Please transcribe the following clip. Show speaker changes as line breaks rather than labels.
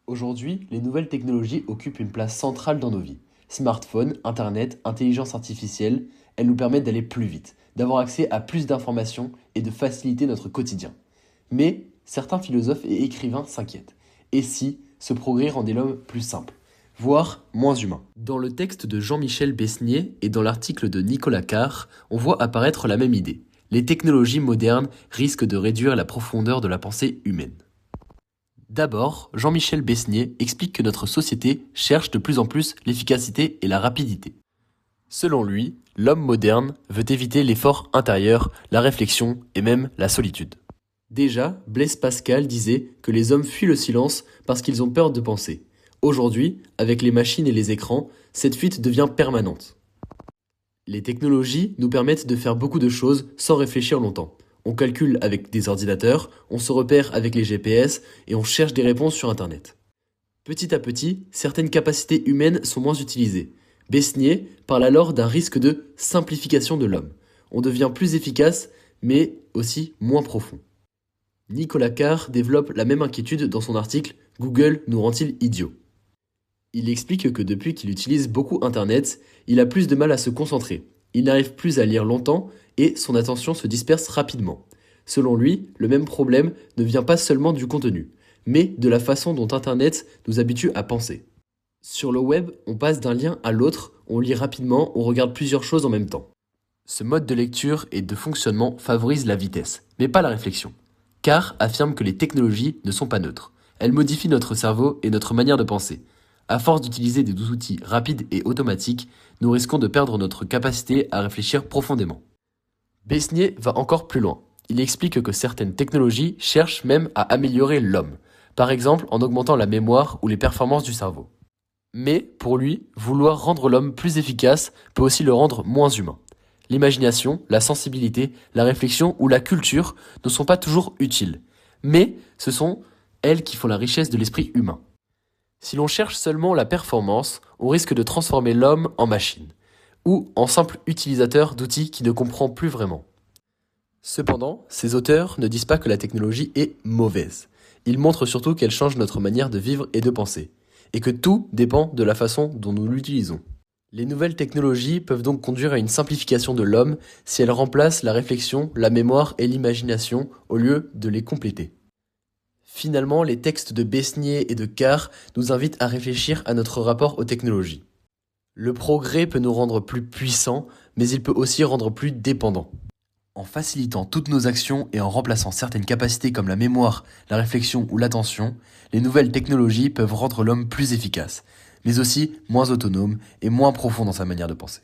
Aujourd'hui, les nouvelles technologies occupent une place centrale dans nos vies. Smartphones, Internet, intelligence artificielle, elles nous permettent d'aller plus vite, d'avoir accès à plus d'informations et de faciliter notre quotidien. Mais certains philosophes et écrivains s'inquiètent. Et si ce progrès rendait l'homme plus simple, voire moins humain? Dans le texte de Jean-Michel Besnier et dans l'article de Nicolas Carr, on voit apparaître la même idée. Les technologies modernes risquent de réduire la profondeur de la pensée humaine. D'abord, Jean-Michel Besnier explique que notre société cherche de plus en plus l'efficacité et la rapidité. Selon lui, l'homme moderne veut éviter l'effort intérieur, la réflexion et même la solitude. Déjà, Blaise Pascal disait que les hommes fuient le silence parce qu'ils ont peur de penser. Aujourd'hui, avec les machines et les écrans, cette fuite devient permanente. Les technologies nous permettent de faire beaucoup de choses sans réfléchir longtemps. On calcule avec des ordinateurs, on se repère avec les GPS et on cherche des réponses sur Internet. Petit à petit, certaines capacités humaines sont moins utilisées. Besnier parle alors d'un risque de simplification de l'homme. On devient plus efficace, mais aussi moins profond. Nicolas Carr développe la même inquiétude dans son article « Google nous rend-il idiots ?» Il explique que depuis qu'il utilise beaucoup Internet, il a plus de mal à se concentrer. Il n'arrive plus à lire longtemps et son attention se disperse rapidement. Selon lui, le même problème ne vient pas seulement du contenu, mais de la façon dont Internet nous habitue à penser. Sur le web, on passe d'un lien à l'autre, on lit rapidement, on regarde plusieurs choses en même temps. Ce mode de lecture et de fonctionnement favorise la vitesse, mais pas la réflexion. Carr affirme que les technologies ne sont pas neutres. Elles modifient notre cerveau et notre manière de penser. À force d'utiliser des outils rapides et automatiques, nous risquons de perdre notre capacité à réfléchir profondément. Besnier va encore plus loin. Il explique que certaines technologies cherchent même à améliorer l'homme, par exemple en augmentant la mémoire ou les performances du cerveau. Mais, pour lui, vouloir rendre l'homme plus efficace peut aussi le rendre moins humain. L'imagination, la sensibilité, la réflexion ou la culture ne sont pas toujours utiles, mais ce sont elles qui font la richesse de l'esprit humain. Si l'on cherche seulement la performance, on risque de transformer l'homme en machine, ou en simple utilisateur d'outils qui ne comprend plus vraiment. Cependant, ces auteurs ne disent pas que la technologie est mauvaise. Ils montrent surtout qu'elle change notre manière de vivre et de penser, et que tout dépend de la façon dont nous l'utilisons. Les nouvelles technologies peuvent donc conduire à une simplification de l'homme si elles remplacent la réflexion, la mémoire et l'imagination au lieu de les compléter. Finalement, les textes de Besnier et de Carr nous invitent à réfléchir à notre rapport aux technologies. Le progrès peut nous rendre plus puissants, mais il peut aussi rendre plus dépendants. En facilitant toutes nos actions et en remplaçant certaines capacités comme la mémoire, la réflexion ou l'attention, les nouvelles technologies peuvent rendre l'homme plus efficace, mais aussi moins autonome et moins profond dans sa manière de penser.